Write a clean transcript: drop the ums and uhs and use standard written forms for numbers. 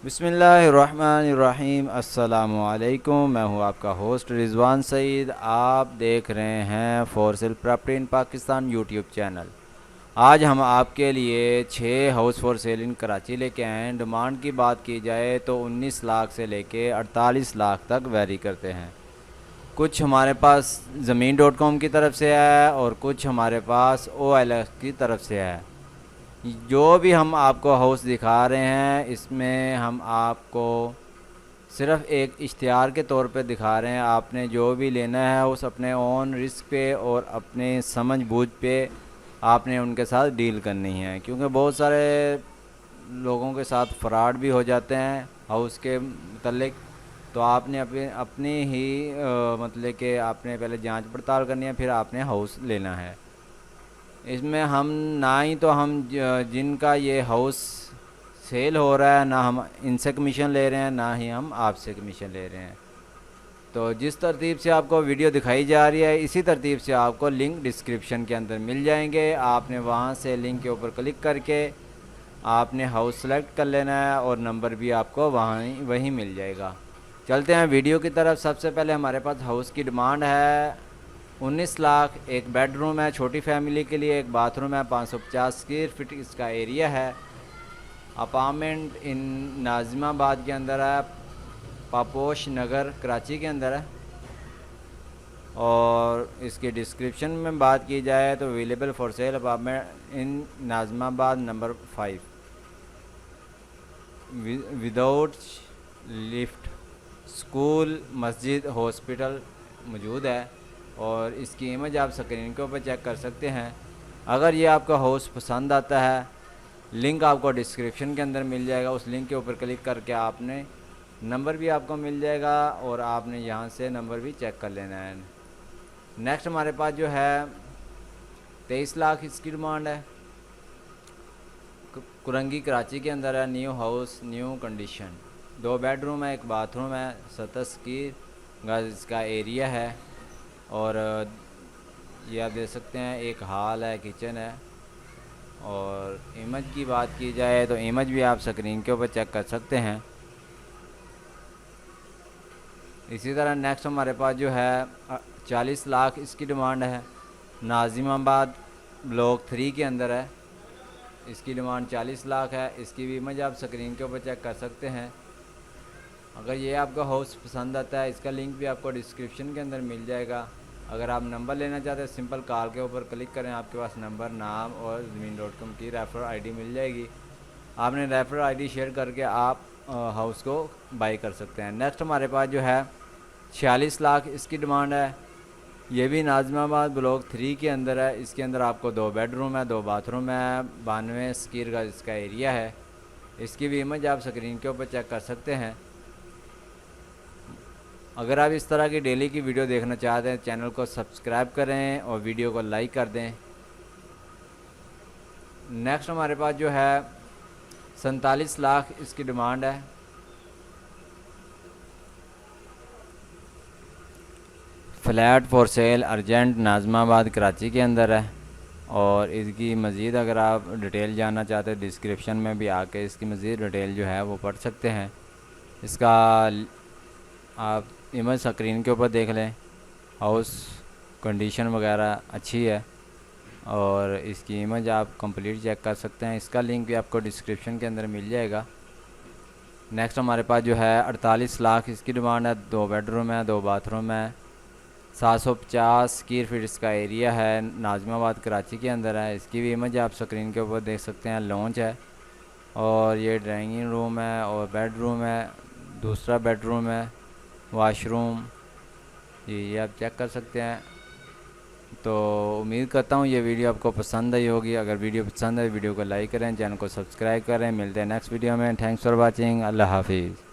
बिस्मिल्लाहिर्रहमानिर्रहीम। अस्सलामुअलैकुम। मैं हूं आपका होस्ट रिजवान सईद। आप देख रहे हैं for sale property in Pakistan YouTube channel. आज हम आपके लिए 6 हाउस फॉर सेल इन कराची लेके आए हैं। डिमांड की बात की जाए तो 19 लाख से लेके 48 लाख तक वेरी करते हैं। कुछ हमारे पास ज़मीन.com की तरफ से है और कुछ हमारे पास OLX की तरफ से है। जो भी हम आपको हाउस दिखा रहे हैं इसमें हम आपको सिर्फ़ एक इश्तिहार के तौर पे दिखा रहे हैं। आपने जो भी लेना है उस अपने ओन रिस्क पे और अपने समझ बूझ पे आपने उनके साथ डील करनी है, क्योंकि बहुत सारे लोगों के साथ फ्रॉड भी हो जाते हैं हाउस के मतलब। तो आपने अपने अपनी ही मतलब कि आपने पहले जांच पड़ताल करनी है, फिर आपने हाउस लेना है। इसमें हम ना ही तो हम जिनका ये हाउस सेल हो रहा है ना हम इनसे कमीशन ले रहे हैं, ना ही हम आपसे कमीशन ले रहे हैं। तो जिस तरतीब से आपको वीडियो दिखाई जा रही है इसी तरतीब से आपको लिंक डिस्क्रिप्शन के अंदर मिल जाएंगे। आपने वहाँ से लिंक के ऊपर क्लिक करके आपने हाउस सेलेक्ट कर लेना है और नंबर भी आपको वहीं मिल जाएगा। चलते हैं वीडियो की तरफ। सबसे पहले हमारे पास हाउस की डिमांड है 19 लाख। एक बेडरूम है छोटी फैमिली के लिए, एक बाथरूम है, 550 स्क्वायर फीट इसका एरिया है। अपार्टमेंट इन नाजिमाबाद के अंदर है, पापोश नगर कराची के अंदर है। और इसकी डिस्क्रिप्शन में बात की जाए तो available for sale apartment in Nazimabad number 5 without lift, school, मस्जिद, हॉस्पिटल मौजूद है। और इसकी इमेज आप स्क्रीन के ऊपर चेक कर सकते हैं। अगर ये आपका हाउस पसंद आता है, लिंक आपको डिस्क्रिप्शन के अंदर मिल जाएगा। उस लिंक के ऊपर क्लिक करके आपने नंबर भी आपको मिल जाएगा और आपने यहाँ से नंबर भी चेक कर लेना है। नेक्स्ट हमारे पास जो है 23 लाख इसकी डिमांड है। कुरंगी कराची के अंदर है, new house, new condition. 2 bedroom है, एक बाथरूम है, 27 की गज इसका एरिया है। और ये आप देख सकते हैं एक हॉल है, किचन है। और इमेज की बात की जाए तो इमेज भी आप स्क्रीन के ऊपर चेक कर सकते हैं। इसी तरह नेक्स्ट हमारे पास जो है 40 लाख इसकी डिमांड है। नाजिमाबाद ब्लॉक 3 के अंदर है। इसकी डिमांड 40 लाख है। इसकी भी इमेज आप स्क्रीन के ऊपर चेक कर सकते हैं। अगर ये आपका हाउस पसंद आता है इसका लिंक भी आपको डिस्क्रिप्शन के अंदर मिल जाएगा। अगर आप नंबर लेना चाहते हैं सिंपल कॉल के ऊपर क्लिक करें, आपके पास नंबर, नाम और ज़मीन.com की रेफर आईडी मिल जाएगी। आपने रेफर आईडी शेयर करके आप हाउस को बाई कर सकते हैं। नेक्स्ट हमारे पास जो है 46 लाख इसकी डिमांड है। ये भी नाजिमाबाद ब्लॉक 3 के अंदर है। इसके अंदर आपको 2 बेडरूम है, 2 बाथरूम है, 92 स्क्वायर का इसका एरिया है। इसकी भी इमेज आप स्क्रीन के ऊपर चेक कर सकते हैं। अगर आप इस तरह की डेली की वीडियो देखना चाहते हैं चैनल को सब्सक्राइब करें और वीडियो को लाइक कर दें। नेक्स्ट हमारे पास जो है 47 लाख इसकी डिमांड है। Flat for sale urgent Nazimabad Karachi के अंदर है। और इसकी मज़ीद अगर आप डिटेल जानना चाहते हैं डिस्क्रिप्शन में भी आके इसकी मज़ीद डिटेल जो है वो पढ़ सकते हैं। इसका आप इमेज स्क्रीन के ऊपर देख लें। हाउस कंडीशन वगैरह अच्छी है और इसकी इमेज आप कंप्लीट चेक कर सकते हैं। इसका लिंक भी आपको डिस्क्रिप्शन के अंदर मिल जाएगा। नेक्स्ट हमारे पास जो है 48 लाख इसकी डिमांड है। 2 बेडरूम है, 2 बाथरूम है, 750 स्क्वायर फीट इसका एरिया है। नाजिमाबाद कराची के अंदर है। इसकी भी इमेज आप स्क्रीन के ऊपर देख सकते हैं। लॉन्च है और ये ड्राइंग रूम है और बेडरूम है, दूसरा बेडरूम है, वॉशरूम, ये आप चेक कर सकते हैं। तो उम्मीद करता हूँ ये वीडियो आपको पसंद आई होगी। अगर वीडियो पसंद है वीडियो को लाइक करें, चैनल को सब्सक्राइब करें। मिलते हैं नेक्स्ट वीडियो में। Thanks for watching. अल्लाह हाफिज़।